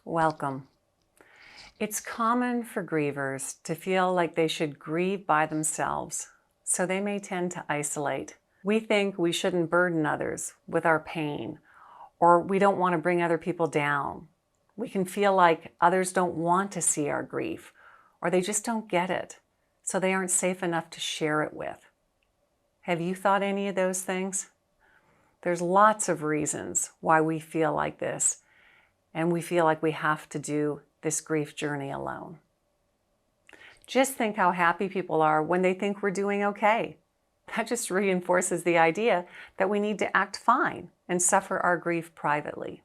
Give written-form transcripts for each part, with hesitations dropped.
Welcome. It's common for grievers to feel like they should grieve by themselves, so they may tend to isolate. We think we shouldn't burden others with our pain, or we don't want to bring other people down. We can feel like others don't want to see our grief, or they just don't get it, so they aren't safe enough to share it with. Have you thought any of those things? There's lots of reasons why we feel like this, and we feel like we have to do this grief journey alone. Just think how happy people are when they think we're doing okay. That just reinforces the idea that we need to act fine and suffer our grief privately.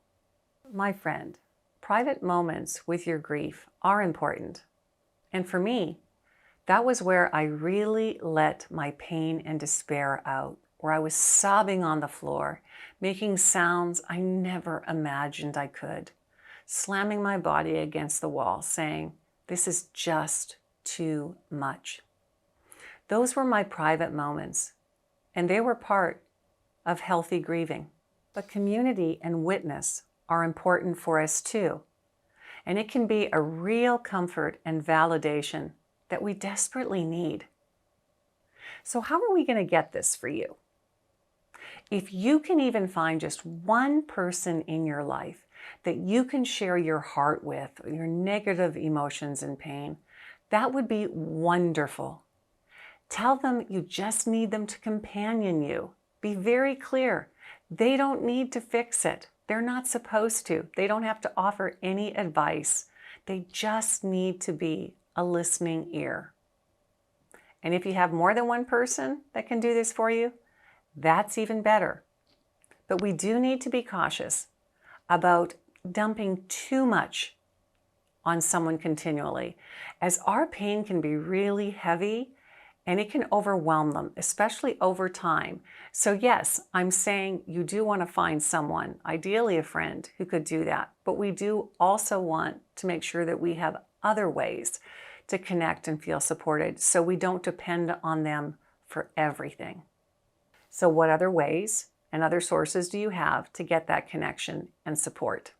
My friend, private moments with your grief are important. And for me, that was where I really let my pain and despair out, where I was sobbing on the floor, making sounds I never imagined I could, slamming my body against the wall, saying, "This is just too much." Those were my private moments, and they were part of healthy grieving. But community and witness are important for us too, and it can be a real comfort and validation that we desperately need. So how are we going to get this for you? If you can even find just one person in your life that you can share your heart with, your negative emotions and pain, that would be wonderful. Tell them you just need them to companion you. Be very clear. They don't need to fix it. They're not supposed to. They don't have to offer any advice. They just need to be a listening ear. And if you have more than one person that can do this for you, that's even better. But we do need to be cautious about dumping too much on someone continually, as our pain can be really heavy and it can overwhelm them, especially over time. So yes, I'm saying you do want to find someone, ideally a friend, who could do that. But we do also want to make sure that we have other ways to connect and feel supported, so we don't depend on them for everything. So what other ways and other sources do you have to get that connection and support?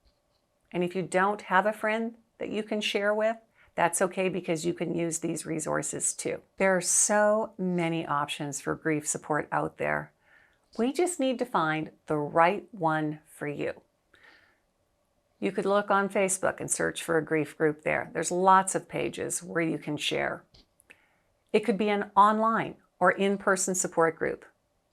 And if you don't have a friend that you can share with, that's okay, because you can use these resources too. There are so many options for grief support out there. We just need to find the right one for you. You could look on Facebook and search for a grief group there. There's lots of pages where you can share. It could be an online or in-person support group.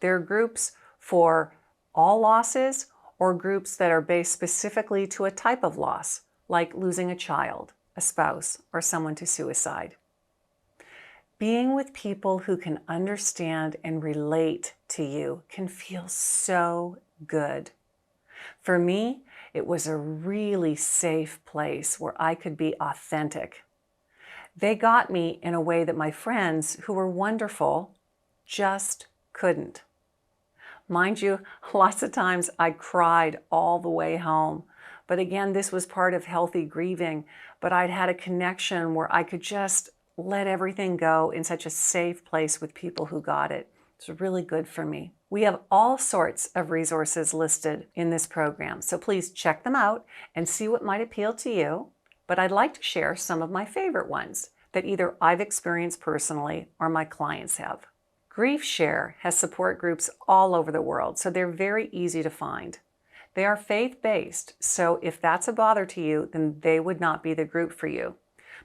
There are groups for all losses or groups that are based specifically to a type of loss, like losing a child, a spouse, or someone to suicide. Being with people who can understand and relate to you can feel so good. For me, it was a really safe place where I could be authentic. They got me in a way that my friends, who were wonderful, just couldn't. Mind you, lots of times I cried all the way home. But again, this was part of healthy grieving. But I'd had a connection where I could just let everything go in such a safe place with people who got it. It's really good for me. We have all sorts of resources listed in this program, so please check them out and see what might appeal to you. But I'd like to share some of my favorite ones that either I've experienced personally or my clients have. GriefShare has support groups all over the world, so they're very easy to find. They are faith-based, so if that's a bother to you, then they would not be the group for you.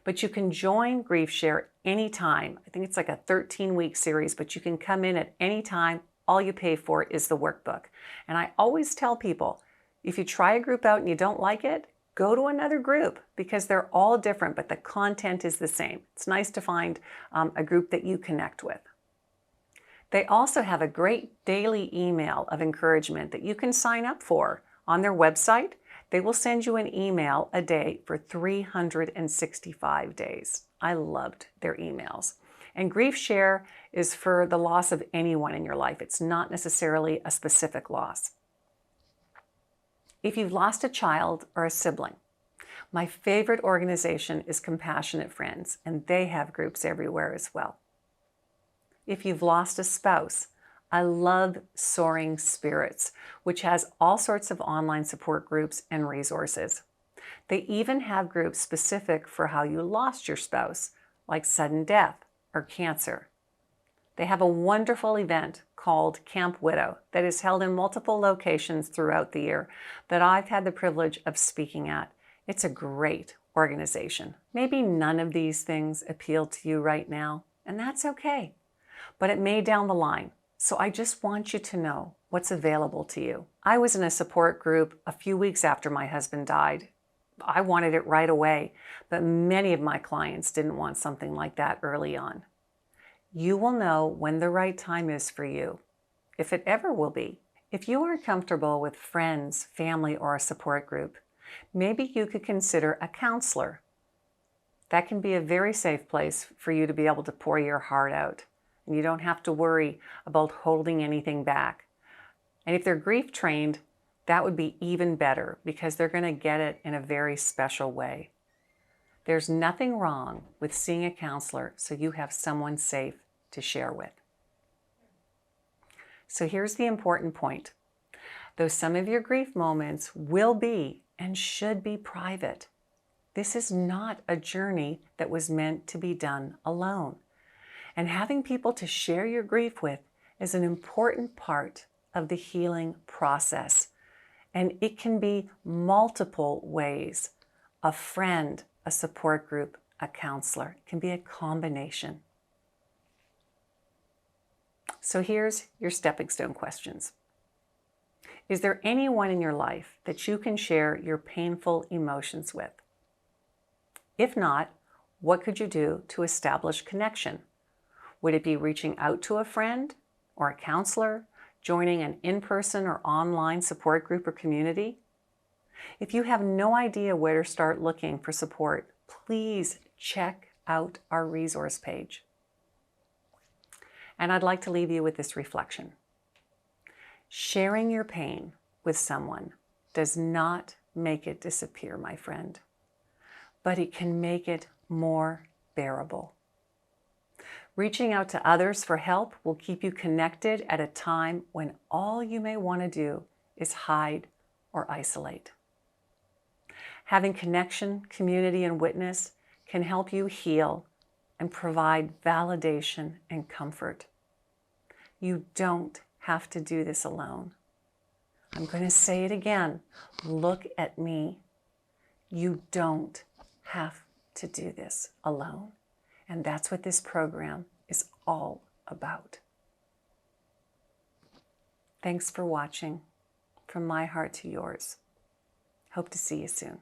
But you can join GriefShare anytime. I think it's like a 13-week series, but you can come in at any time. All you pay for is the workbook. And I always tell people, if you try a group out and you don't like it, go to another group, because they're all different, but the content is the same. It's nice to find a group that you connect with. They also have a great daily email of encouragement that you can sign up for. On their website, they will send you an email a day for 365 days. I loved their emails. And GriefShare is for the loss of anyone in your life. It's not necessarily a specific loss. If you've lost a child or a sibling, my favorite organization is Compassionate Friends, and they have groups everywhere as well. If you've lost a spouse, I love Soaring Spirits, which has all sorts of online support groups and resources. They even have groups specific for how you lost your spouse, like sudden death or cancer. They have a wonderful event called Camp Widow that is held in multiple locations throughout the year that I've had the privilege of speaking at. It's a great organization. Maybe none of these things appeal to you right now, and that's okay, but it may down the line. So I just want you to know what's available to you. I was in a support group a few weeks after my husband died. I wanted it right away, but many of my clients didn't want something like that early on. You will know when the right time is for you, if it ever will be. If you are comfortable with friends, family, or a support group, maybe you could consider a counselor. That can be a very safe place for you to be able to pour your heart out, and you don't have to worry about holding anything back. And if they're grief trained, that would be even better because they're going to get it in a very special way. There's nothing wrong with seeing a counselor so you have someone safe to share with. So here's the important point. Though some of your grief moments will be and should be private, this is not a journey that was meant to be done alone. And having people to share your grief with is an important part of the healing process. And it can be multiple ways: a friend, a support group, a counselor. It can be a combination. So here's your stepping stone questions. Is there anyone in your life that you can share your painful emotions with? If not, what could you do to establish connection? Would it be reaching out to a friend or a counselor, joining an in-person or online support group or community? If you have no idea where to start looking for support, please check out our resource page. And I'd like to leave you with this reflection. Sharing your pain with someone does not make it disappear, my friend, but it can make it more bearable. Reaching out to others for help will keep you connected at a time when all you may want to do is hide or isolate. Having connection, community, and witness can help you heal and provide validation and comfort. You don't have to do this alone. I'm going to say it again. Look at me. You don't have to do this alone. And that's what this program is all about. Thanks for watching. From my heart to yours. Hope to see you soon.